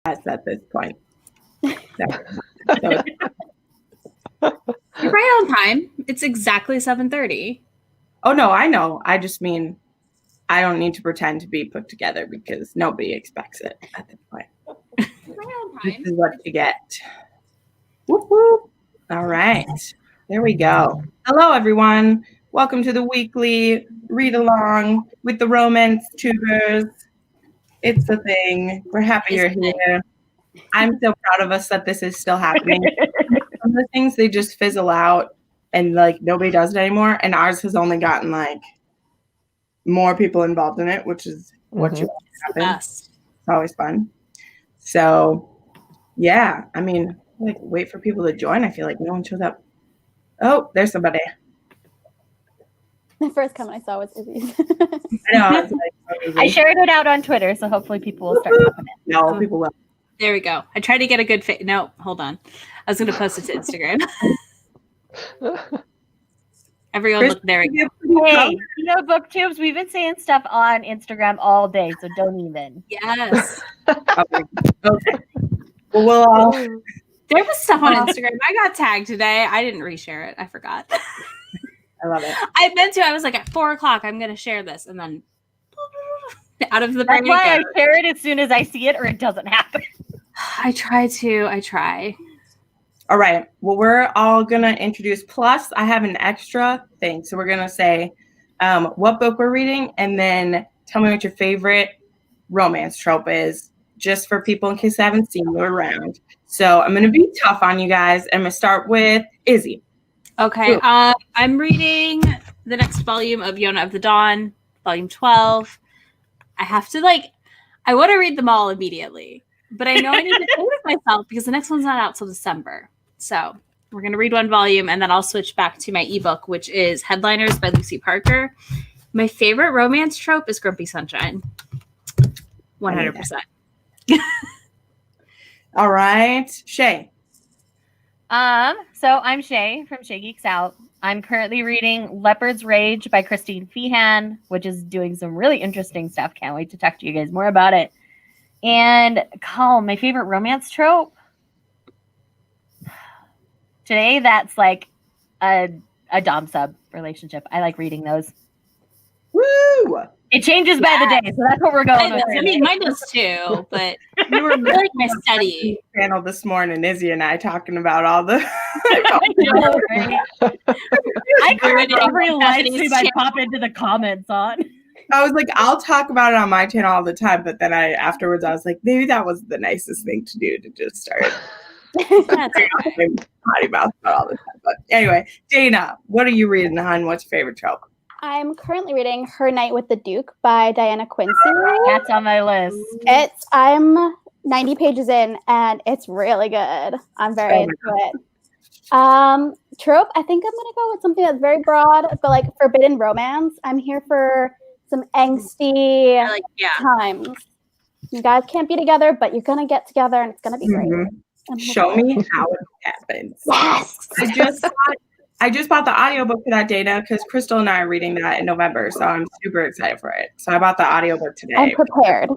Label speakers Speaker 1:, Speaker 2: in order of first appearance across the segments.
Speaker 1: at this point. So
Speaker 2: You're right on time. It's exactly 7:30.
Speaker 1: Oh, no, I know. I just mean I don't need to pretend to be put together because nobody expects it at this point. This is what you get. Whoop, whoop. All right. There we go. Hello, everyone. Welcome to the weekly read-along with the Romance Tubers. It's the thing. We're happy you're here. I'm so proud of us that this is still happening. Some of the things, they just fizzle out and like nobody does it anymore. And ours has only gotten like more people involved in it, which is what you want to happen. It's always fun. So yeah, I mean, like wait for people to join. I feel like no one shows up. Oh, there's somebody.
Speaker 3: The first comment I saw was Izzy's.
Speaker 1: I know. I was like,
Speaker 4: I shared it out on Twitter, so hopefully people will start popping in.
Speaker 1: No, people will.
Speaker 2: There we go. I tried to get a good fit. No, hold on. I was going to post it to Instagram. Everyone look, there we go.
Speaker 4: Hey, booktubes, we've been saying stuff on Instagram all day, so don't even.
Speaker 2: Yes.
Speaker 1: Okay. Well, we'll all...
Speaker 2: There was stuff on Instagram. I got tagged today. I didn't reshare it. I forgot.
Speaker 1: I love it.
Speaker 2: I meant to. I was like, at 4:00, I'm going to share this. And then out of the
Speaker 4: That's why I share it as soon as I see it or it doesn't happen.
Speaker 2: I try.
Speaker 1: All right. Well, we're all going to introduce. Plus, I have an extra thing. So we're going to say what book we're reading and then tell me what your favorite romance trope is, just for people in case I haven't seen you around. So I'm going to be tough on you guys. I'm going to start with Izzy.
Speaker 2: Okay. I'm reading the next volume of Yona of the Dawn, volume 12. I have to I want to read them all immediately, but I know I need to pace myself because the next one's not out till December. So we're going to read one volume and then I'll switch back to my ebook, which is Headliners by Lucy Parker. My favorite romance trope is Grumpy Sunshine. 100%.
Speaker 1: All right. Shay.
Speaker 4: So I'm Shay from ShaeGeeksOut. I'm currently reading Leopard's Rage by Christine Feehan, which is doing some really interesting stuff. Can't wait to talk to you guys more about it. And my favorite romance trope. Today, that's like a dom sub relationship. I like reading those.
Speaker 1: Woo!
Speaker 4: It changes by the day, so that's what we're going with.
Speaker 2: I mean, mine does too, but you were really my study
Speaker 1: panel this morning, Izzy and I talking about all the.
Speaker 4: I create every live stream I pop into the comments on.
Speaker 1: I was like, I'll talk about it on my channel all the time, but then afterwards I was like, maybe that was the nicest thing to do, to just start potty mouth about all the time. But anyway, Dana, what are you reading, hon? What's your favorite trope?
Speaker 3: I'm currently reading Her Night with the Duke by Diana Quincy.
Speaker 4: That's on my list.
Speaker 3: I'm 90 pages in and it's really good. I'm very into it. Trope, I think I'm gonna go with something that's very broad, but like forbidden romance. I'm here for some angsty times. You guys can't be together, but you're gonna get together and it's gonna be great.
Speaker 1: Show me how it happens.
Speaker 3: Yes.
Speaker 1: I just bought the audiobook for that, Dana, because Crystal and I are reading that in November, so I'm super excited for it. So I bought the audiobook today.
Speaker 3: I'm prepared.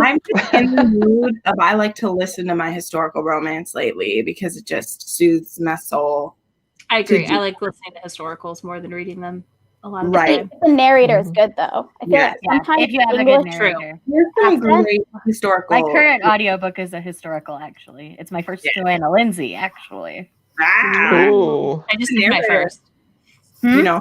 Speaker 1: I'm just in the mood of I like to listen to my historical romance lately because it just soothes my soul.
Speaker 2: I agree. I like listening to historicals more than reading them a lot of the time.
Speaker 3: The narrator is good, though. I feel like sometimes
Speaker 4: if you have a good narrator.
Speaker 1: There's some great historical.
Speaker 4: My current audiobook is a historical, actually. It's my first Joanna Lindsay, actually.
Speaker 1: Cool.
Speaker 2: I just did my first.
Speaker 1: You know,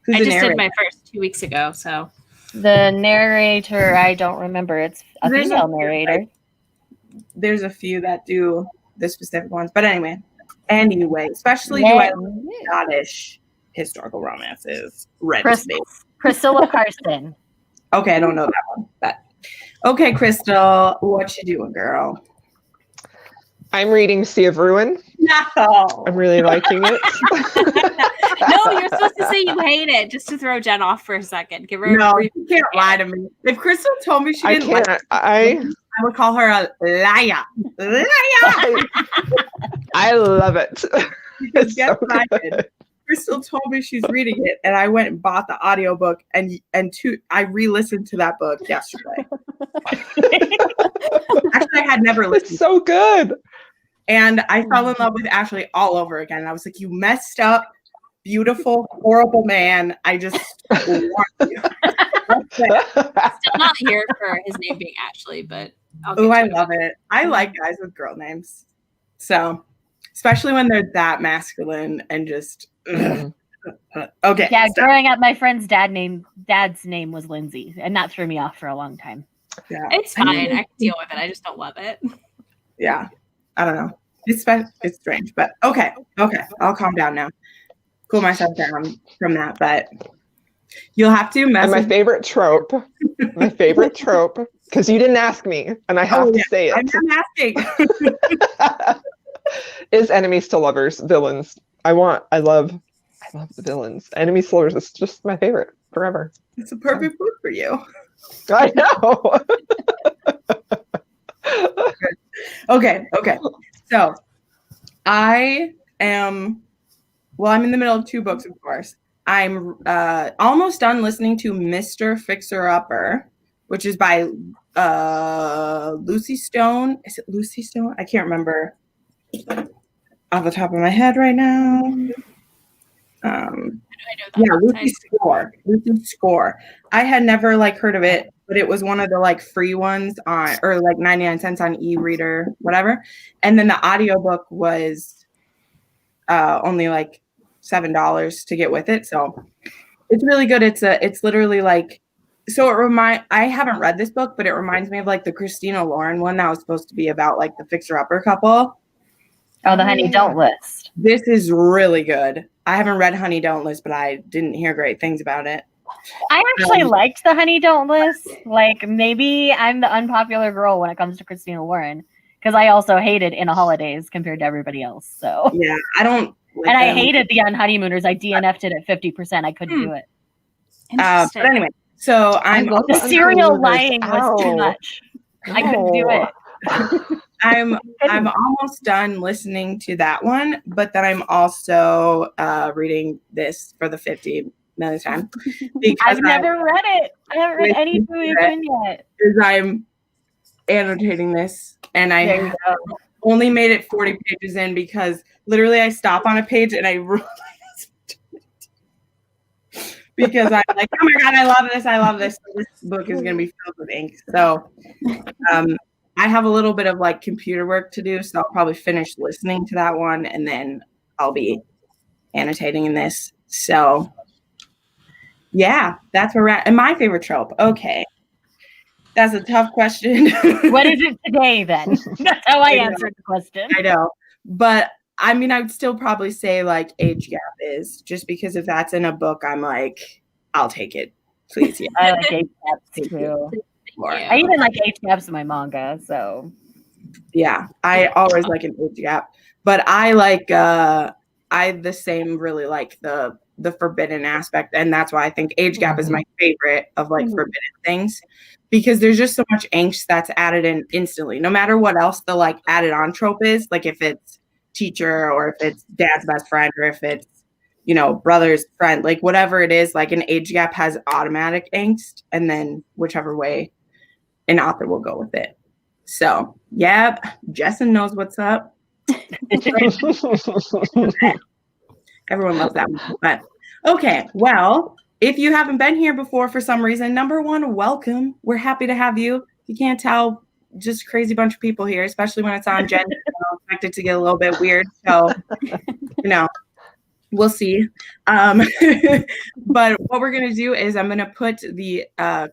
Speaker 2: I just did my first 2 weeks ago. So
Speaker 4: the narrator, I don't remember. It's a female narrator.
Speaker 1: There's a few that do the specific ones, but anyway, especially do I like Scottish historical romances.
Speaker 4: Priscilla Carson.
Speaker 1: Okay, I don't know that one. But okay, Crystal, what you doing, girl?
Speaker 5: I'm reading Sea of Ruin.
Speaker 1: No.
Speaker 5: I'm really liking it.
Speaker 2: No, you're supposed to say you hate it, just to throw Jen off for a second. Give her
Speaker 1: no, you can't lie to me. If Crystal told me she didn't like it, I would call her a liar. Liar!
Speaker 5: I love it.
Speaker 1: Because guess what I did? Crystal told me she's reading it, and I went and bought the audiobook, and I re-listened to that book yesterday. Actually, I had never listened.
Speaker 5: It's so good.
Speaker 1: And I fell in love with Ashley all over again. And I was like, you messed up, beautiful, horrible man. I just want you.
Speaker 2: Still not here for his name being Ashley, but
Speaker 1: Oh, I love it. I like guys with girl names. So, especially when they're that masculine and just okay.
Speaker 4: Yeah,
Speaker 1: so,
Speaker 4: growing up, my friend's dad's name was Lindsay, and that threw me off for a long time.
Speaker 1: yeah.
Speaker 2: It's fine. I can deal with it. I just don't love it.
Speaker 1: Yeah. I don't know. It's strange, but okay. I'll calm down now. Cool myself down from that, but you'll have to
Speaker 5: And my
Speaker 1: message.
Speaker 5: favorite trope, because you didn't ask me, and I have to say
Speaker 1: I'm
Speaker 5: it,
Speaker 1: asking.
Speaker 5: is enemies to lovers, villains. I love the villains. Enemies to lovers is just my favorite forever.
Speaker 1: It's a perfect book for you.
Speaker 5: I know.
Speaker 1: Okay. So I'm in the middle of 2 books, of course. I'm almost done listening to Mr. Fixer Upper, which is by Lucy Stone. Is it Lucy Stone? I can't remember off the top of my head right now. Lucy Score. I had never heard of it, but it was one of the free ones on, or 99 cents on e-reader, whatever. And then the audiobook was only $7 to get with it. So it's really good. It's literally I haven't read this book, but it reminds me of the Christina Lauren one that was supposed to be about the fixer-upper couple.
Speaker 4: Oh, the Honey Don't List.
Speaker 1: This is really good. I haven't read Honey Don't List, but I didn't hear great things about it.
Speaker 4: I actually liked the Honey Don't List. Maybe I'm the unpopular girl when it comes to Christina Lauren, because I also hated In a Holidays compared to everybody else. So
Speaker 1: yeah, I don't.
Speaker 4: And I hated the Unhoneymooners. I DNF'd it at 50%. I couldn't do it.
Speaker 1: But anyway, so
Speaker 4: the serial lying was too much. I couldn't do it.
Speaker 1: I'm almost done listening to that one, but then I'm also reading this for the 50 millionth time.
Speaker 4: I've never read it. I haven't read any Booey yet.
Speaker 1: Because I'm annotating this, and I only made it 40 pages in because literally I stop on a page and I because I'm like, oh my god, I love this. This book is gonna be filled with ink. So I have a little bit of computer work to do, so I'll probably finish listening to that one and then I'll be annotating in this. So yeah, that's where we're at. And my favorite trope. Okay. That's a tough question.
Speaker 4: What is it today then? That's how I answered the question.
Speaker 1: I know. But I would still probably say age gap is, just because if that's in a book, I'm I'll take it. Please. Yeah.
Speaker 4: I like age gaps too. I even like age gaps in my manga, so
Speaker 1: yeah, I always like an age gap, but I the same really like the forbidden aspect, and that's why I think age gap is my favorite of forbidden things, because there's just so much angst that's added in instantly, no matter what else the added on trope is, if it's teacher or if it's dad's best friend or if it's brother's friend, whatever it is, an age gap has automatic angst, and then whichever way an author will go with it. So, yep, Jessen knows what's up. Everyone loves that one. But okay, well, if you haven't been here before for some reason, number one, welcome. We're happy to have you. You can't tell, just crazy bunch of people here, especially when it's on Jen. I expect it to get a little bit weird. So, we'll see. But what we're going to do is I'm going to put the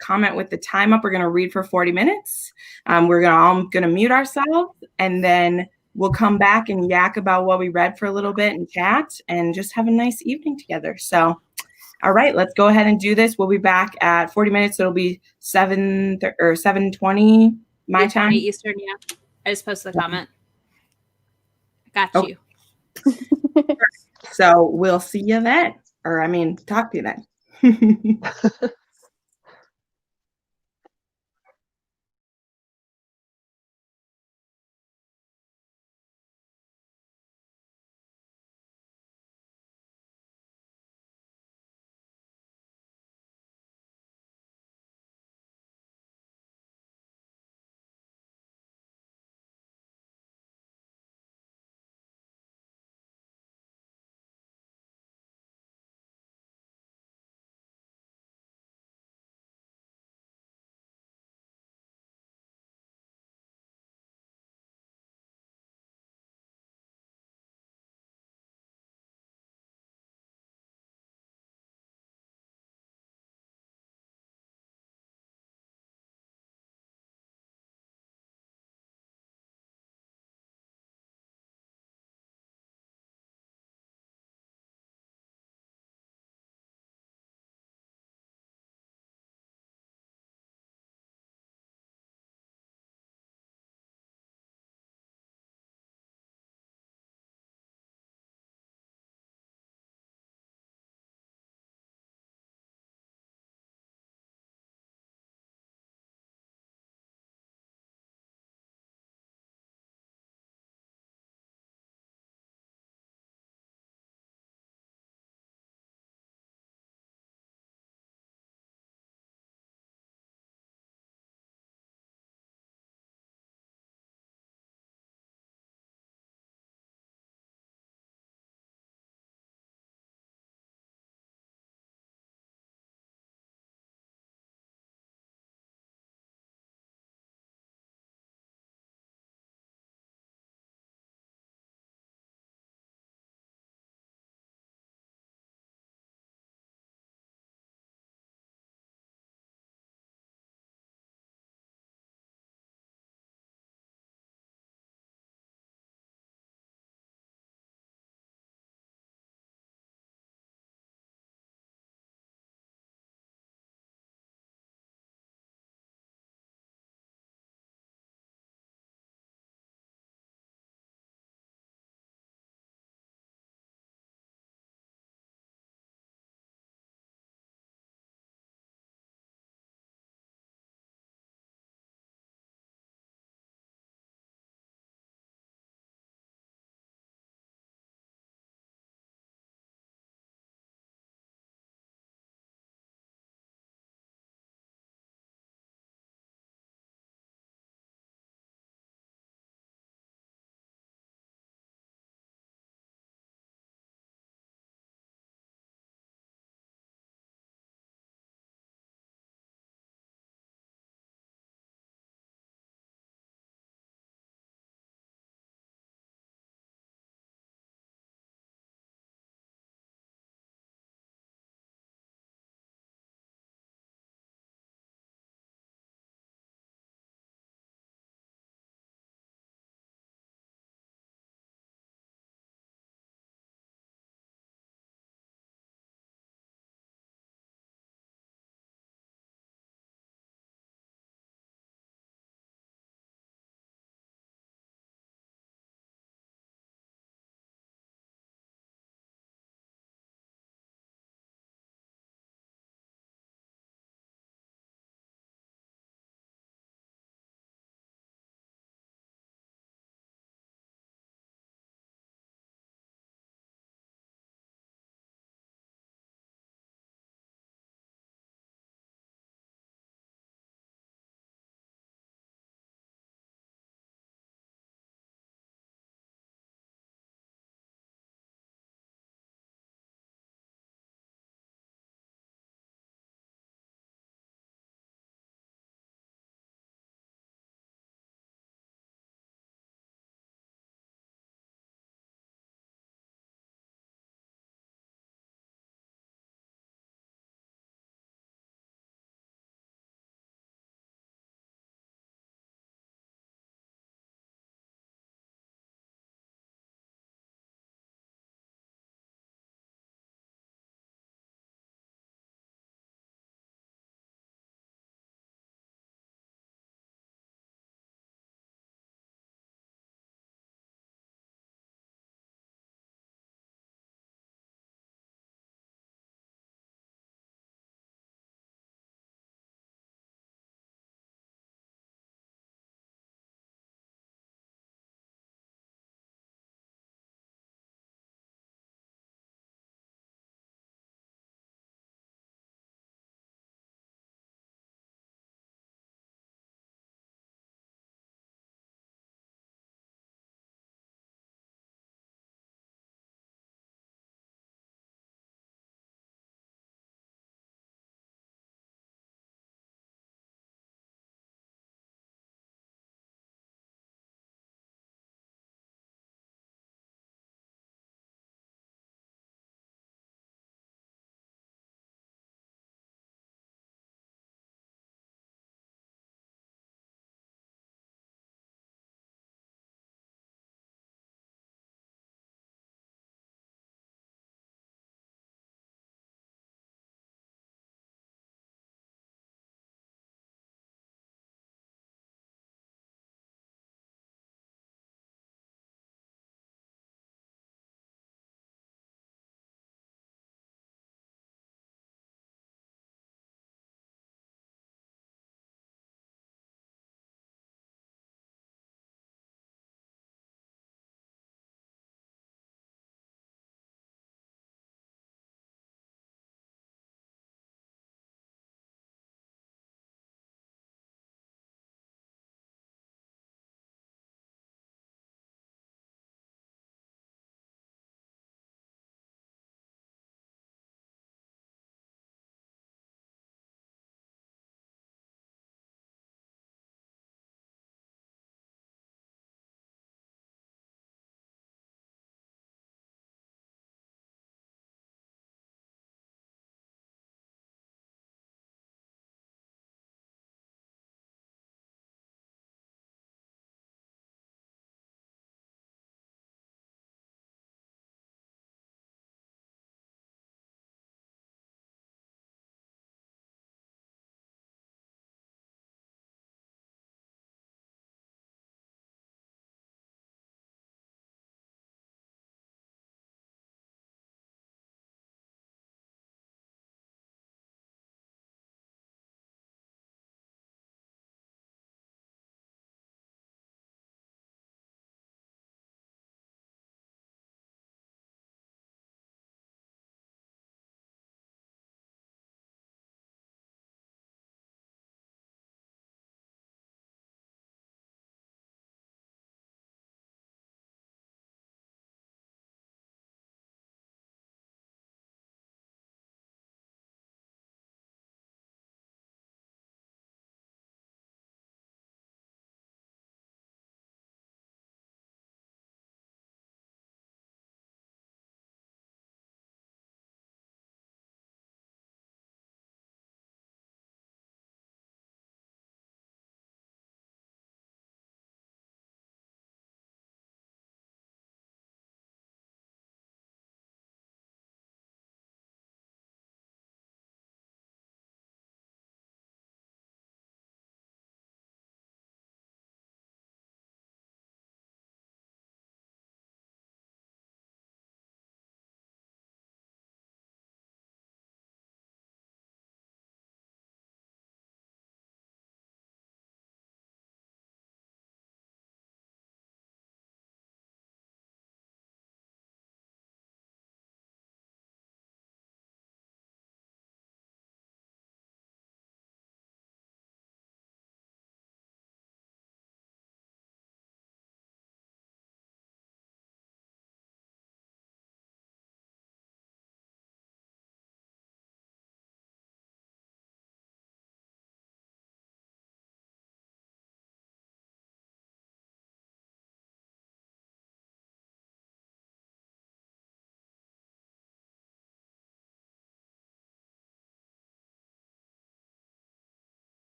Speaker 1: comment with the time up. We're going to read for 40 minutes. We're all going to mute ourselves, and then we'll come back and yak about what we read for a little bit and chat and just have a nice evening together. So, all right, let's go ahead and do this. We'll be back at 40 minutes. So it'll be 7:20 my time.
Speaker 2: Eastern, yeah. I just posted the comment. Got you.
Speaker 1: So we'll see you then. Talk to you then.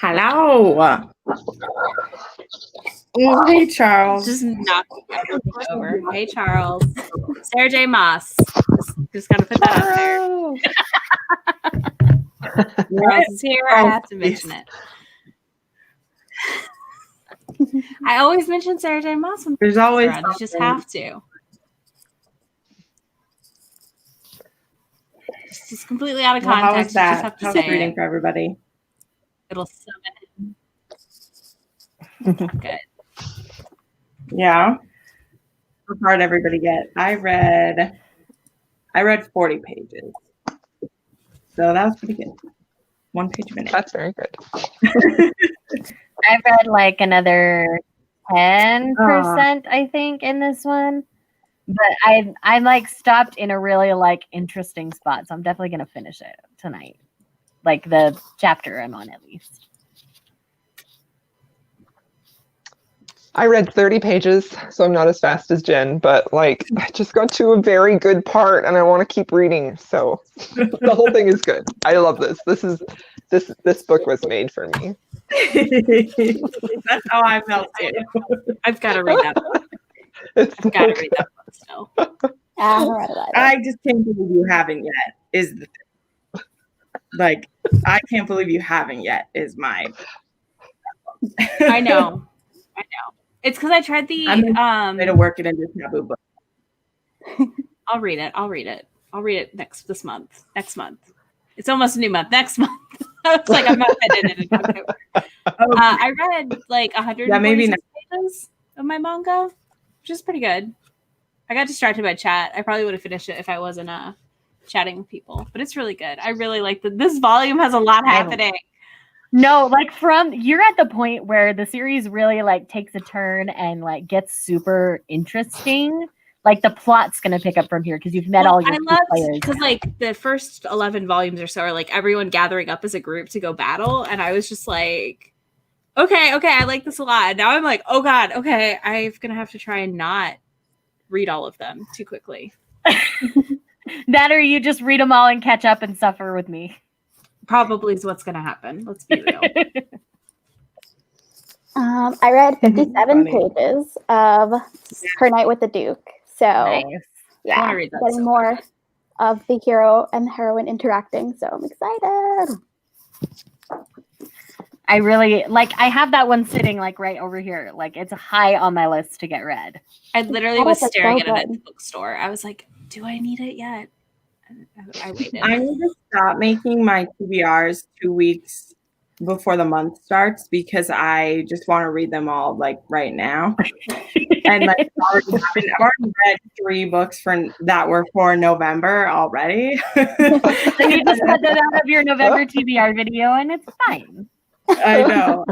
Speaker 1: Hello. Oh, hey, Charles.
Speaker 2: Just knock everything over. Hey, Charles. Sarah J. Maas. Just gotta put that out there. Charles is here. I have to mention it. I always mention Sarah J. Maas when
Speaker 1: There's always
Speaker 2: around. You just have to. Just completely out of
Speaker 1: Well, how
Speaker 2: context.
Speaker 1: was
Speaker 2: You just
Speaker 1: that?
Speaker 2: have to
Speaker 1: How's
Speaker 2: say
Speaker 1: reading
Speaker 2: it.
Speaker 1: for everybody?
Speaker 2: It'll summon him. Not good.
Speaker 1: Yeah. What part did everybody get? I read 40 pages. So that was pretty good. 1 page a minute.
Speaker 5: That's very good.
Speaker 4: I've read like another 10%, I think, in this one. But I like stopped in a really like interesting spot, so I'm definitely gonna finish it tonight. Like the chapter I'm on, at least.
Speaker 5: I read 30 pages, so I'm not as fast as Jen, but like I just got to a very good part and I want to keep reading. So the whole thing is good. I love this. This book was made for me.
Speaker 1: That's how I felt too.
Speaker 2: I've got to read that book.
Speaker 5: It's
Speaker 2: I've got to read that book still.
Speaker 3: I haven't read it either.
Speaker 1: I just can't believe you haven't yet. Is the thing. Like I can't believe you haven't yet. Is my.
Speaker 2: I know. It's because I tried the
Speaker 1: Way to work it into taboo book.
Speaker 2: I'll read it this month. Next month. It's almost a new month. Next month. It's like I'm not fitting it in October. I read like 146 pages of my manga, which is pretty good. I got distracted by chat. I probably would have finished it if I wasn't chatting with people. But it's really good. I really like this volume has a lot happening.
Speaker 4: No, like you're at the point where the series really like takes a turn and like gets super interesting. Like the plot's gonna pick up from here because you've met all your players.
Speaker 2: Because like the first 11 volumes or so are like everyone gathering up as a group to go battle, and I was just like, okay, I like this a lot. And now I'm like, oh god, okay, I'm gonna have to try and not read all of them too quickly.
Speaker 4: That or you just read them all and catch up and suffer with me.
Speaker 2: Probably is what's gonna happen. Let's be real.
Speaker 3: I read 57 pages of Her Night with the Duke. So
Speaker 4: Nice.
Speaker 3: yeah,
Speaker 2: I wanna read that
Speaker 3: getting
Speaker 2: so
Speaker 3: more of the hero and the heroine interacting. So I'm excited.
Speaker 4: I really like. I have that one sitting like right over here. Like it's high on my list to get read.
Speaker 2: I literally
Speaker 3: That
Speaker 2: was
Speaker 3: is so
Speaker 2: staring at it at
Speaker 3: good.
Speaker 2: the bookstore. I was like, do I need it yet? And I waited.
Speaker 1: I need to stop making my TBRs 2 weeks before the month starts because I just want to read them all like right now. And like I've already read 3 books that were for November already.
Speaker 4: So you just cut that out of your November TBR video, and it's fine.
Speaker 1: I know.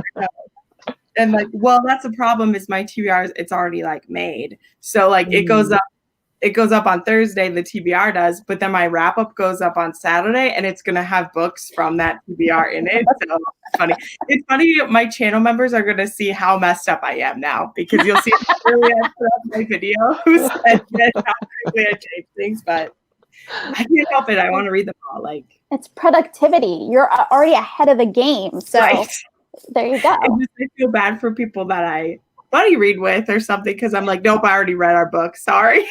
Speaker 1: And like, well, that's the problem is my TBRs, it's already like made. So like it goes up on Thursday, the TBR does, but then my wrap up goes up on Saturday and it's gonna have books from that TBR in it. So it's funny. It's funny my channel members are gonna see how messed up I am now because you'll see how early I put up my videos and how quickly I change things, but I can't help it. I want to read them all. Like
Speaker 3: It's productivity. You're already ahead of the game. So
Speaker 1: right.
Speaker 3: there you go.
Speaker 1: I feel bad for people that I buddy read with or something because I'm like, nope, I already read our book. Sorry.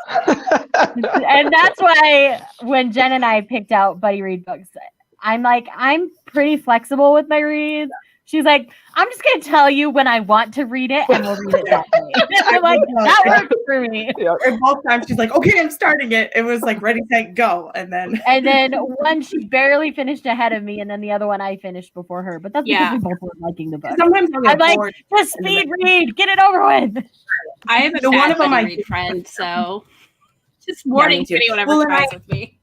Speaker 4: And that's why when Jen and I picked out buddy read books, I'm like, I'm pretty flexible with my reads. She's like, I'm just going to tell you when I want to read it and we'll read it that way. I'm like, that works for me.
Speaker 1: And both times she's like, okay, I'm starting it. It was like ready, set, go. And then
Speaker 4: one she barely finished ahead of me, and then the other one I finished before her. But that's because we both were liking the book.
Speaker 1: sometimes I'll get
Speaker 4: I'm like,
Speaker 1: bored.
Speaker 4: just speed read, get it over with.
Speaker 2: I have a
Speaker 1: The
Speaker 2: bad
Speaker 1: one of them
Speaker 2: buddy
Speaker 1: I
Speaker 2: read friend, so just
Speaker 1: me
Speaker 2: warning
Speaker 1: too.
Speaker 2: to anyone ever
Speaker 1: Well,
Speaker 2: tries with me.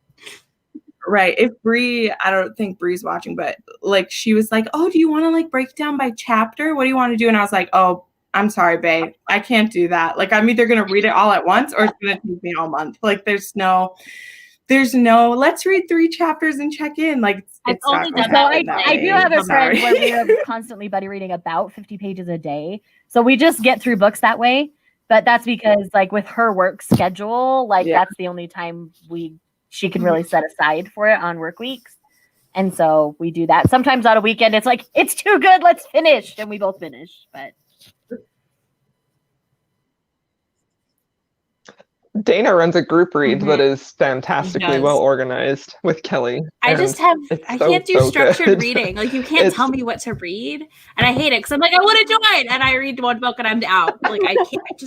Speaker 1: Right. If Bree, I don't think Bree's watching, but like she was like, oh, do you want to like break down by chapter? What do you want to do? And I was like, oh, I'm sorry, babe. I can't do that. Like I'm either going to read it all at once or it's going to take me all month. Like there's no, let's read 3 chapters and check in. Like it's
Speaker 2: only
Speaker 1: not
Speaker 2: done
Speaker 1: gonna
Speaker 2: that
Speaker 1: happen
Speaker 2: with
Speaker 4: I do have a
Speaker 1: I'm
Speaker 4: friend
Speaker 1: sorry.
Speaker 4: where we are constantly buddy reading about 50 pages a day. So we just get through books that way. But that's because like with her work schedule, like that's the only time she can really set aside for it on work weeks. And so we do that. Sometimes on a weekend, it's like, it's too good, let's finish. And we both finish. But
Speaker 5: Dana runs a group read that is fantastically
Speaker 2: does.
Speaker 5: well organized with Kelly.
Speaker 2: I just have, I can't do
Speaker 5: so
Speaker 2: structured
Speaker 5: good.
Speaker 2: reading. Like, you can't tell me what to read. And I hate it because I'm like, I want to join. And I read one book and I'm out. Like, I can't,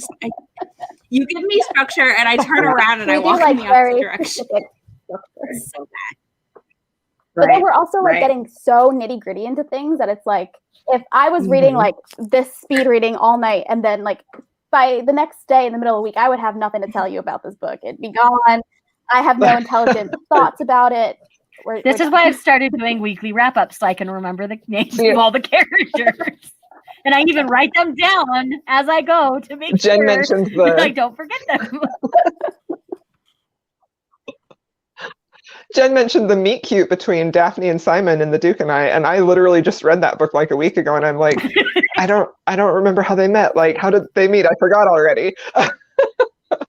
Speaker 2: you give me structure and I turn around and I walk in the opposite direction. It's so bad.
Speaker 3: But then we're also like getting so nitty gritty into things that it's like, if I was reading like this speed reading all night and then like by the next day in the middle of the week, I would have nothing to tell you about this book. It'd be gone. I have no intelligent thoughts about it.
Speaker 4: This is why I've started doing weekly wrap-ups so I can remember the names of all the characters. And I even write them down as I go to make
Speaker 5: Jen
Speaker 4: sure
Speaker 5: mentions
Speaker 4: that I don't forget them.
Speaker 5: Jen mentioned the meet cute between Daphne and Simon in The Duke and I literally just read that book like a week ago, and I'm like, I don't remember how they met. Like, how did they meet? I forgot already.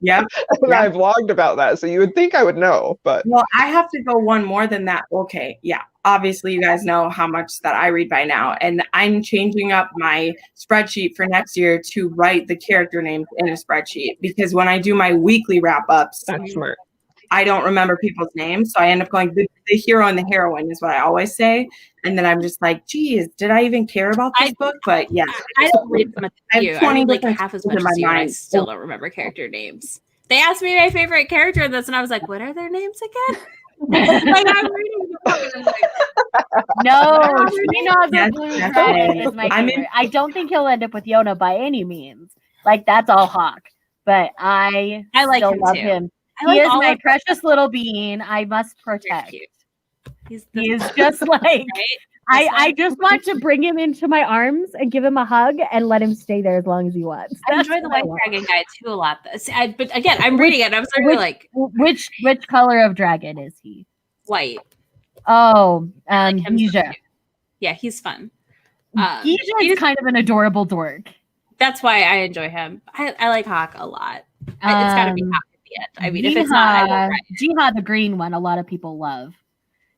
Speaker 1: Yeah.
Speaker 5: And I vlogged about that, so you would think I would know, but
Speaker 1: well, I have to go one more than that. Okay, yeah. Obviously, you guys know how much that I read by now, and I'm changing up my spreadsheet for next year to write the character names in a spreadsheet, because when I do my weekly wrap-ups,
Speaker 5: that's smart.
Speaker 1: I don't remember people's names, so I end up going the hero and the heroine is what I always say, and then I'm just like, geez, did I even care about this book? But yeah,
Speaker 2: I don't read them.
Speaker 1: I have 20
Speaker 2: like half as much as you, and I still don't remember character names. They asked me my favorite character in this, and I was like, what are their names again? Like, I'm reading the book, and I'm like,
Speaker 4: no, Blue is my favorite. I don't think he'll end up with Yona by any means. Like, that's all Hawk, but I
Speaker 2: like
Speaker 4: still
Speaker 2: him
Speaker 4: love
Speaker 2: too.
Speaker 4: him. He is my precious little being. I must protect. He is just like, right? I just want to bring him into my arms and give him a hug and let him stay there as long as he wants.
Speaker 2: I enjoy the White Dragon guy too a lot. But again, I'm reading it and I'm starting to like,
Speaker 4: which color of dragon is he?
Speaker 2: White.
Speaker 4: Oh,
Speaker 2: like
Speaker 4: Gija.
Speaker 2: Yeah, he's fun.
Speaker 4: Gija is kind of an adorable dork.
Speaker 2: That's why I enjoy him. I like Hawk a lot. It's got to be Hawk. I mean, if it's not, I won't write it.
Speaker 4: Jihad, the green one, a lot of people love.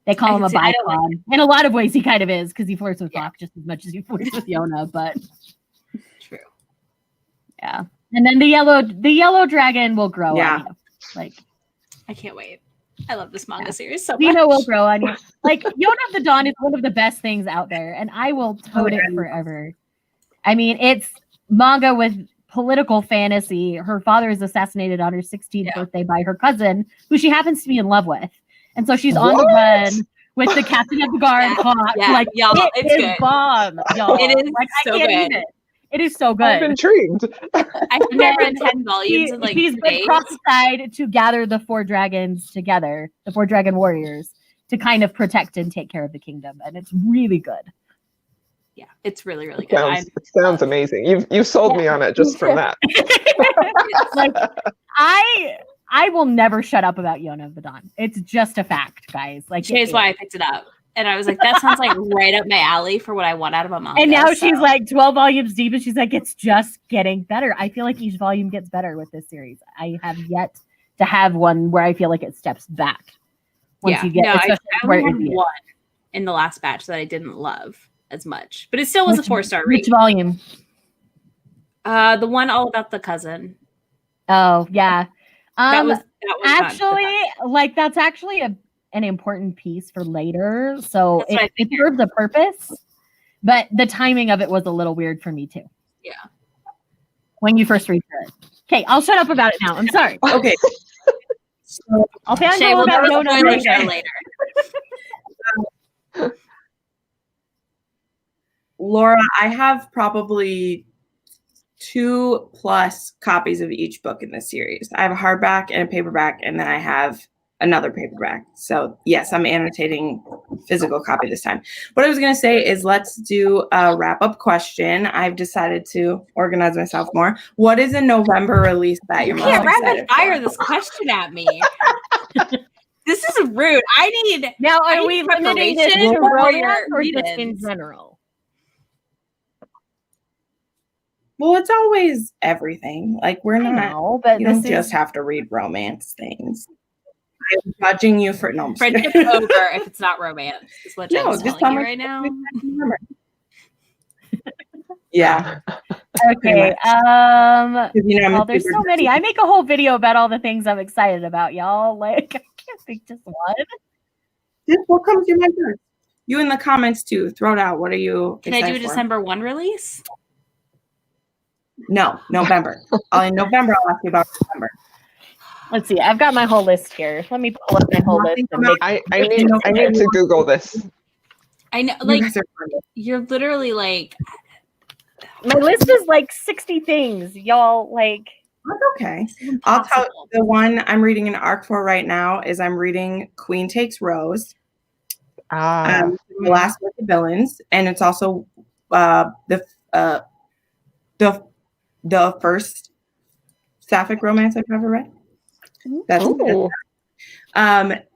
Speaker 4: They call him a bicon. In a lot of ways, he kind of is because he flirts with Hawk just as much as he flirts with Yona. But
Speaker 2: true,
Speaker 4: yeah. And then the yellow dragon will grow on you. Like,
Speaker 2: I can't wait. I love this manga series so much.
Speaker 4: Dino will grow on you. Like, Yona of the Dawn is one of the best things out there, and I will tote it forever. I mean, it's manga with political fantasy. Her father is assassinated on her 16th birthday by her cousin, who she happens to be in love with. And so she's on the run with the captain of the guard, Hawk. Like,
Speaker 2: y'all,
Speaker 4: it's good. Bomb, y'all.
Speaker 2: It is
Speaker 4: like,
Speaker 2: so
Speaker 4: I can't
Speaker 2: good.
Speaker 4: Eat it. It is so good.
Speaker 5: I'm intrigued.
Speaker 2: I've read 10 volumes in like
Speaker 4: he's been prophesied to gather the 4 dragons together, the 4 dragon warriors, to kind of protect and take care of the kingdom. And it's really good.
Speaker 2: Yeah, it's really, really good.
Speaker 5: It sounds amazing. You've sold me on it just from that.
Speaker 4: Like, I will never shut up about Yona of the Dawn. It's just a fact, guys. Like,
Speaker 2: Shay's why I picked it up. And I was like, that sounds like right up my alley for what I want out of a manga.
Speaker 4: And now she's like 12 volumes deep and she's like, it's just getting better. I feel like each volume gets better with this series. I have yet to have one where I feel like it steps back. Once you get
Speaker 2: I only had one in the last batch that I didn't love as much. But it still was a 4-star
Speaker 4: read. Which volume?
Speaker 2: The one all about the cousin.
Speaker 4: Oh, yeah.
Speaker 2: That was
Speaker 4: actually fun. Like, that's actually an important piece for later. So it serves a purpose, but the timing of it was a little weird for me too.
Speaker 2: Yeah.
Speaker 4: When you first read through it. Okay, I'll shut up about it now. I'm sorry.
Speaker 1: Okay.
Speaker 2: So
Speaker 4: I'll fangirl about Yona later.
Speaker 1: Laura, I have probably 2+ copies of each book in this series. I have a hardback and a paperback, and then I have another paperback. So yes, I'm annotating physical copy this time. What I was going to say is let's do a wrap-up question. I've decided to organize myself more. What is a November release that you're most excited for?
Speaker 2: Fire this question at me. This is rude. I need
Speaker 4: now. Are we limiting this to romance or
Speaker 2: just
Speaker 4: in general?
Speaker 1: Well, it's always everything. Like, we're not.
Speaker 4: But
Speaker 1: you don't just have to read romance things. I'm judging you for no. I'm just
Speaker 2: Friendship
Speaker 1: kidding.
Speaker 2: over if it's not romance. Is what
Speaker 1: No,
Speaker 2: Jen's
Speaker 1: just
Speaker 2: telling
Speaker 1: tell
Speaker 2: you
Speaker 1: me
Speaker 2: right now.
Speaker 1: Yeah.
Speaker 4: Okay.
Speaker 1: Because, you know, I'm
Speaker 4: Well,
Speaker 1: a
Speaker 4: there's
Speaker 1: super
Speaker 4: so many. I make a whole video about all the things I'm excited about, y'all. Like, I can't think just one.
Speaker 1: Just what comes to your mind first? You in the comments too. Throw it out. What are you
Speaker 2: Can I do a
Speaker 1: excited for?
Speaker 2: December 1 release?
Speaker 1: No, November. In November, I'll ask you about December.
Speaker 4: Let's see. I've got my whole list here. Let me pull up my whole list and make.
Speaker 5: I need to Google this.
Speaker 2: I know,
Speaker 1: You
Speaker 2: like,
Speaker 1: guys are funny.
Speaker 2: you're literally like,
Speaker 4: My list is like 60 things, y'all. Like,
Speaker 1: That's okay. I'll tell
Speaker 2: impossible.
Speaker 1: the one I'm reading an arc for right now is I'm reading Queen Takes Rose. The last book of villains, and it's also the first sapphic romance I've ever read. That's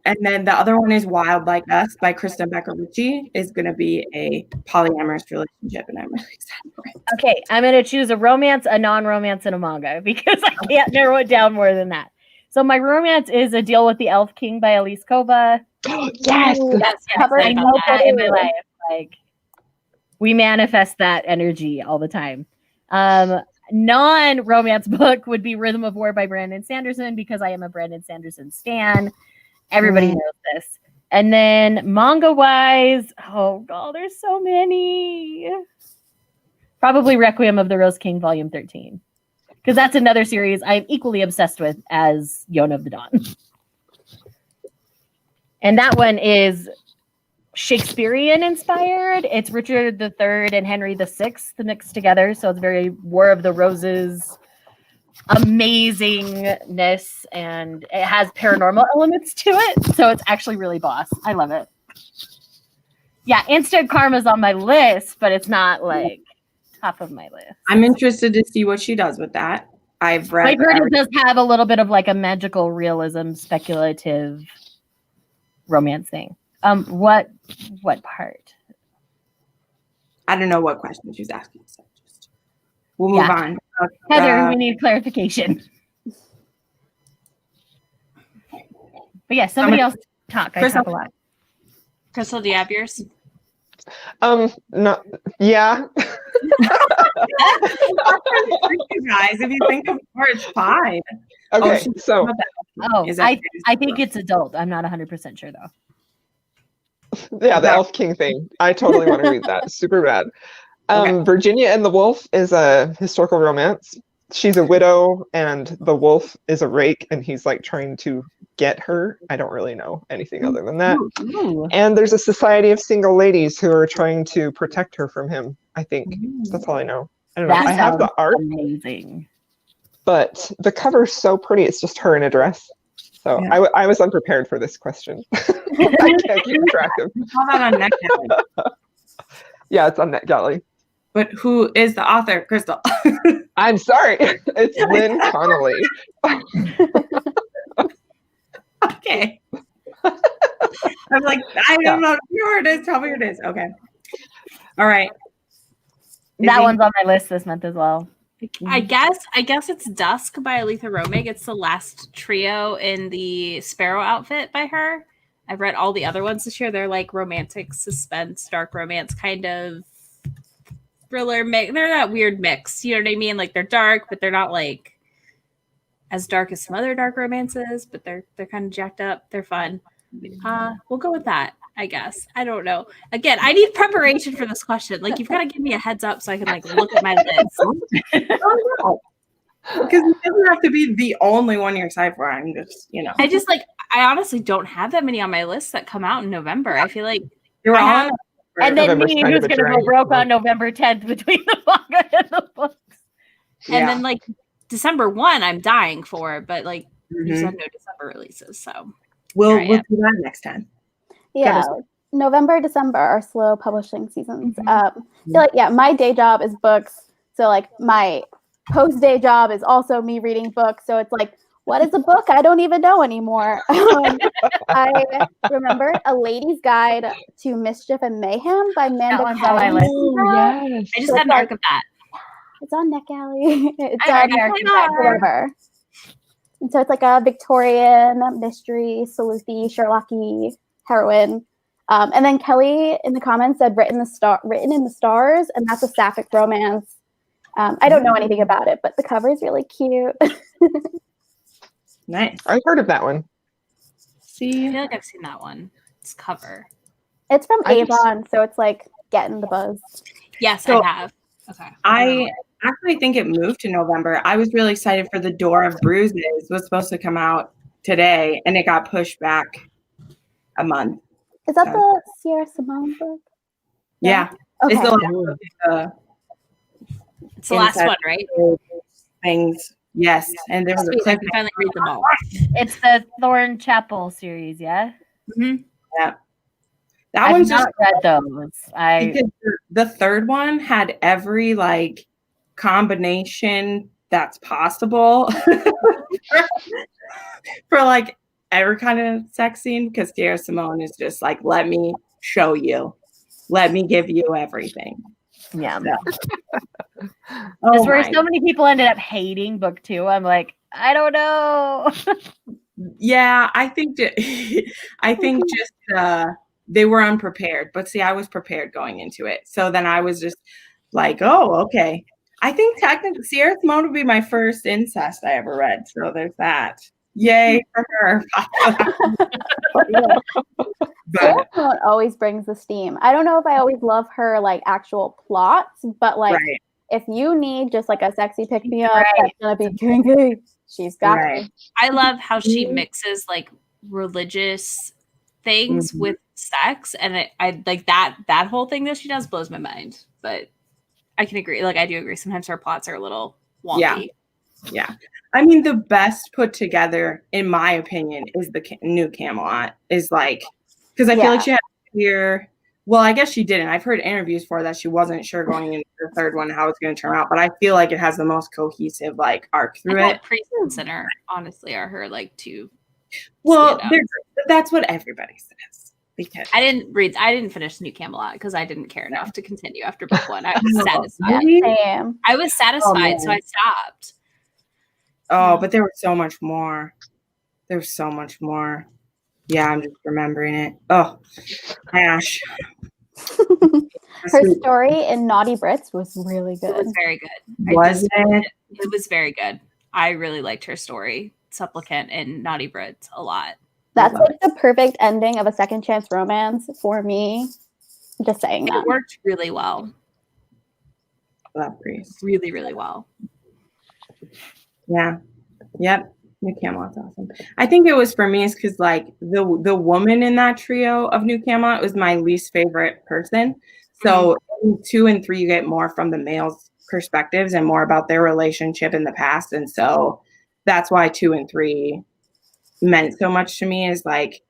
Speaker 1: and then the other one is Wild Like Us by Kristen Becker Ritchie is going to be a polyamorous relationship, and I'm really excited for it.
Speaker 4: okay, I'm going to choose a romance, a non-romance, and a manga because I can't narrow it down more than that. So my romance is A Deal with the Elf King by Elise Kova.
Speaker 5: Yes.
Speaker 3: Covered
Speaker 4: I
Speaker 3: in
Speaker 4: know that in my
Speaker 3: blue.
Speaker 4: life. Like, we manifest that energy all the time. Non-romance book would be Rhythm of War by Brandon Sanderson because I am a Brandon Sanderson stan. Everybody knows this. And then manga-wise, oh god, there's so many. Probably Requiem of the Rose King Volume 13. Because that's another series I'm equally obsessed with as Yona of the Dawn. And that one is Shakespearean inspired. It's Richard III and Henry VI mixed together. So it's very War of the Roses amazingness, and it has paranormal elements to it. So it's actually really boss. I love it. Yeah, Instant Karma's on my list, but it's not like top of my list.
Speaker 1: I'm interested to see what she does with that. I've read.
Speaker 4: I've heard it does have a little bit of like a magical realism, speculative romance thing. What part?
Speaker 1: I don't know what question she's asking. So we'll move on.
Speaker 4: Heather, we need clarification. But yeah, somebody else talk. I talk a lot.
Speaker 2: Crystal, do you have yours?
Speaker 5: No, yeah.
Speaker 1: You guys, if you think of more, it's fine.
Speaker 5: Okay, so
Speaker 4: I think it's adult. I'm not 100% sure though.
Speaker 5: yeah, the Elf King thing. I totally want to read that. Super rad.
Speaker 1: Okay.
Speaker 5: Virginia and the Wolf is a historical romance. She's a widow and the wolf is a rake and he's like trying to get her. I don't really know anything other than that.
Speaker 4: Ooh.
Speaker 5: And there's a society of single ladies who are trying to protect her from him. I think that's all I know. I don't know. I have the art,
Speaker 4: amazing.
Speaker 5: but the cover's so pretty. It's just her in a dress. So
Speaker 1: Yeah.
Speaker 5: I was unprepared for this question. I can't keep track of.
Speaker 1: How about on NetGalley?
Speaker 5: Yeah, it's on NetGalley.
Speaker 1: But who is the author, Crystal?
Speaker 5: I'm sorry. It's Lynn Connolly.
Speaker 1: Okay. I'm like, I don't know who it is. Tell me who it is. Okay. All right.
Speaker 4: That one's on my list this month as well.
Speaker 2: I guess it's Dusk by Aletha Romig. It's the last trio in the Sparrow outfit by her. I've read all the other ones this year. They're like romantic suspense, dark romance kind of thriller mix. They're that weird mix. You know what I mean? Like they're dark, but they're not like as dark as some other dark romances, but they're kind of jacked up. They're fun. We'll go with that, I guess. I don't know. Again, I need preparation for this question. Like you've got to give me a heads up so I can like look at my list.
Speaker 1: Because it doesn't have to be the only one you're excited for. I'm just,
Speaker 2: I honestly don't have that many on my list that come out in November. I feel like
Speaker 1: you're on.
Speaker 4: And then
Speaker 5: November's
Speaker 4: me,
Speaker 5: kind
Speaker 4: who's
Speaker 5: of a
Speaker 4: going to go
Speaker 5: drag.
Speaker 4: broke on November 10th between the manga and the books.
Speaker 2: And then like December 1, I'm dying for, but like you
Speaker 1: Mhm.
Speaker 2: said no December releases. So
Speaker 1: We'll
Speaker 2: Here I
Speaker 1: do that next time.
Speaker 3: Yeah, November, December are slow publishing seasons. I feel
Speaker 1: Mhm.
Speaker 3: like my day job is books, so like my post day job is also me reading books. So it's like, what is a book? I don't even know anymore. I remember A Lady's Guide to Mischief and Mayhem by Amanda
Speaker 4: one's on my
Speaker 3: Kelly.
Speaker 4: list.
Speaker 5: Yes.
Speaker 2: I just had an arc of that.
Speaker 3: It's on NetGalley. It's
Speaker 2: I
Speaker 3: on
Speaker 2: already arced that.
Speaker 3: whatever. And so it's like a Victorian mystery, sleuthy, Sherlocky heroine. And then Kelly in the comments said written in the stars, and that's a sapphic romance. I don't know anything about it, but the cover is really cute.
Speaker 1: Nice.
Speaker 5: I've heard of that one.
Speaker 2: I
Speaker 1: See,
Speaker 2: feel like I've seen that one. It's cover.
Speaker 3: It's from
Speaker 5: I just-
Speaker 3: Avon, so it's like getting the buzz.
Speaker 2: Yes,
Speaker 1: So-
Speaker 2: I have. Okay.
Speaker 1: I actually think it moved to November. I was really excited for The Door of Bruises. It was supposed to come out today, and it got pushed back a month.
Speaker 3: Is that the Sierra Simone book?
Speaker 1: Yeah.
Speaker 3: Okay.
Speaker 1: It's the
Speaker 2: It's the last
Speaker 1: Inside-
Speaker 2: one, right?
Speaker 1: things. Yes. And there was a
Speaker 2: Sweet, I
Speaker 1: clip.
Speaker 2: can finally read them all.
Speaker 4: It's the Thorn Chapel series, yeah?
Speaker 2: Mhm.
Speaker 1: That
Speaker 4: I've
Speaker 1: one's
Speaker 4: not
Speaker 1: just
Speaker 4: read those.
Speaker 1: because the third one had every like combination that's possible for like every kind of sex scene, because Sierra Simone is just like, let me show you, let me give you everything.
Speaker 4: Yeah.
Speaker 1: Oh
Speaker 4: Just where
Speaker 1: my.
Speaker 4: so many people ended up hating book 2. I'm like, I don't know.
Speaker 1: Yeah, I think just they were unprepared. But see, I was prepared going into it. So then I was just like, oh, okay. I think technically Sierra Simone would be my first incest I ever read. So there's that. Yay for her.
Speaker 3: Sierra
Speaker 1: But
Speaker 3: Simone always brings the steam. I don't know if I always love her like actual plots, but like
Speaker 1: right,
Speaker 3: if you need just like a sexy pick me up
Speaker 4: Right.
Speaker 3: that's gonna be kinky, she's got
Speaker 1: right.
Speaker 3: you.
Speaker 2: I love how she
Speaker 1: Mhm.
Speaker 2: mixes like religious things
Speaker 1: Mhm.
Speaker 2: with sex, and I like that whole thing that she does blows my mind. But I can agree. Like I do agree. Sometimes her plots are a little wonky.
Speaker 1: Yeah. I mean, the best put together, in my opinion, is the new Camelot. Is like, because I feel like she had clear. Well, I guess she didn't. I've heard interviews for that she wasn't sure going into the third one how it's going to turn out, but I feel like it has the most cohesive like arc
Speaker 2: I
Speaker 1: through
Speaker 2: thought
Speaker 1: it.
Speaker 2: Priest and Sinner honestly are her like two.
Speaker 1: Well,
Speaker 2: standouts.
Speaker 1: that's what everybody says. Because
Speaker 2: I didn't finish New Camelot because I didn't care enough to continue after book 1. I was satisfied.
Speaker 1: Really?
Speaker 3: Same.
Speaker 2: I was satisfied, so
Speaker 1: man.
Speaker 2: I stopped.
Speaker 1: Oh, but there was so much more. There was so much more. Yeah, I'm just remembering it. Oh, Ash.
Speaker 3: Her story in Naughty Brits was really
Speaker 2: It
Speaker 3: good.
Speaker 2: was very good.
Speaker 1: Was it?
Speaker 2: It was very good. I really liked her story, Supplicant and Naughty Brits, a lot.
Speaker 3: That's like the perfect ending of a second chance romance for me. Just saying that.
Speaker 2: It worked really well.
Speaker 1: Love Priest.
Speaker 2: Really, really well.
Speaker 1: Yeah. Yep. New Camelot's awesome. I think it was for me is because like the woman in that trio of New Camelot was my least favorite person. So in 2 and 3 you get more from the male's perspectives and more about their relationship in the past. And so that's why 2 and 3 meant so much to me, is like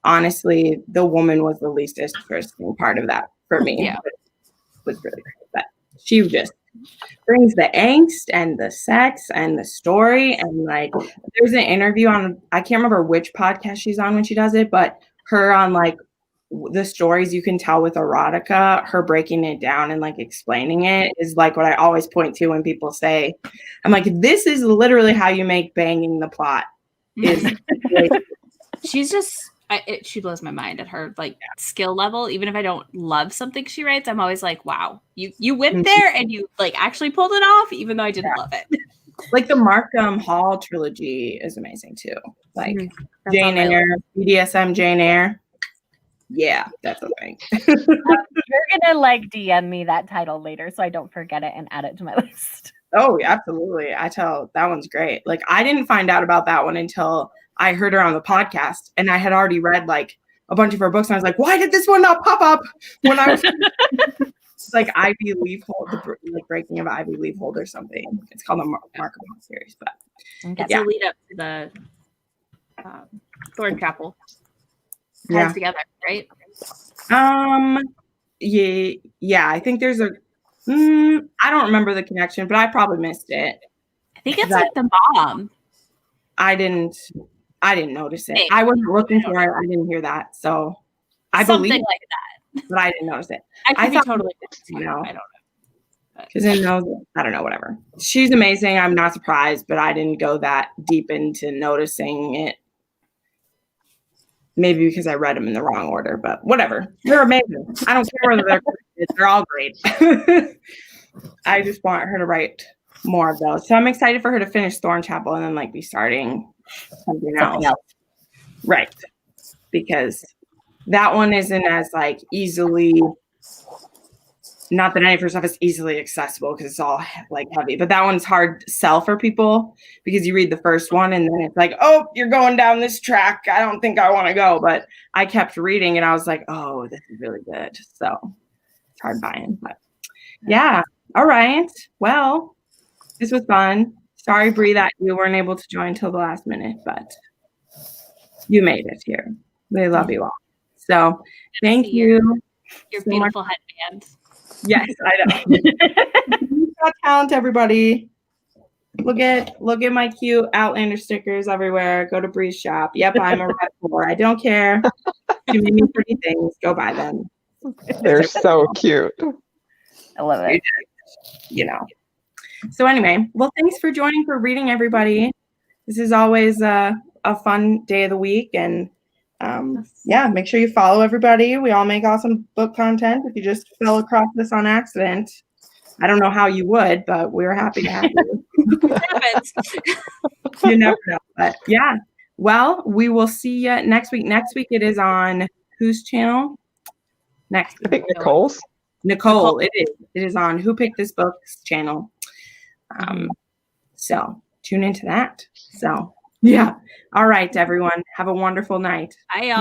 Speaker 1: honestly the woman was the least interesting part of that for me.
Speaker 2: Yeah.
Speaker 1: It was really great. But she just brings the angst and the sex and the story. And like there's an interview on, I can't remember which podcast she's on when she does it, but her on like the stories you can tell with erotica, her breaking it down and like explaining it is like what I always point to when people say, I'm like, this is literally how you make banging the plot. Is like,
Speaker 2: She's just she blows my mind at her like skill level. Even if I don't love something she writes, I'm always like, wow, you went there and you like actually pulled it off, even though I didn't love it.
Speaker 1: like the Markham Hall trilogy is amazing too. Like
Speaker 2: That's
Speaker 1: Jane
Speaker 2: on my
Speaker 1: Eyre, BDSM Jane Eyre. Yeah, that's a thing.
Speaker 4: You're gonna like DM me that title later so I don't forget it and add it to my list.
Speaker 1: Oh, absolutely. That one's great. Like I didn't find out about that one until I heard her on the podcast, and I had already read like a bunch of her books, and I was like, why did this one not pop up when I was it's like Ivy Leafhold, like Breaking of Ivy Leafhold or something. It's called the Markham series, but
Speaker 2: It's
Speaker 1: Yeah.
Speaker 2: a lead up to the Thorn Chapel.
Speaker 1: Yeah.
Speaker 2: Ties together, right?
Speaker 1: Yeah, I think there's I don't remember the connection, but I probably missed it.
Speaker 2: I think it's like the mom.
Speaker 1: I didn't notice it.
Speaker 2: Maybe.
Speaker 1: I wasn't looking for it. I didn't hear that. So I
Speaker 2: Something
Speaker 1: believe
Speaker 2: like that.
Speaker 1: it, but I didn't notice it.
Speaker 2: I could
Speaker 1: I
Speaker 2: be
Speaker 1: thought-
Speaker 2: totally
Speaker 1: No.
Speaker 2: I don't know.
Speaker 1: Because I know, I don't know, whatever. She's amazing. I'm not surprised, but I didn't go that deep into noticing it. Maybe because I read them in the wrong order, but whatever. They're amazing. I don't care whether they're all great. I just want her to write more of those. So I'm excited for her to finish Thorn Chapel and then like be starting something else. Right. Because that one isn't as like easily, not that any of her stuff is easily accessible because it's all like heavy, but that one's hard to sell for people because you read the first one and then it's like, oh, you're going down this track. I don't think I want to go. But I kept reading and I was like, oh, this is really good. So it's hard buying. But yeah. All right. Well, this was fun. Sorry, Bree, that you weren't able to join till the last minute, but you made it here. We love you all. So thank you.
Speaker 2: Your
Speaker 1: so
Speaker 2: beautiful headband.
Speaker 1: Yes, I know. You've got talent, everybody. Look at my cute Outlander stickers everywhere. Go to Bree's shop. Yep, I'm a red whore. I don't care. She made me pretty things. Go buy them.
Speaker 5: They're so cute.
Speaker 4: I love it.
Speaker 1: You know. So anyway, well, thanks for joining for reading, everybody. This is always a fun day of the week, and yeah, make sure you follow everybody. We all make awesome book content. If you just fell across this on accident, I don't know how you would, but we're happy to have you.
Speaker 2: It happens.
Speaker 1: You never know, but yeah. Well, we will see you next week. Next week it is on whose channel? Next
Speaker 5: I think Nicole's.
Speaker 1: Nicole. It is. It is on Who Picked This Book's channel. So tune into that. So yeah. All right, everyone. Have a wonderful night.
Speaker 2: Bye, y'all.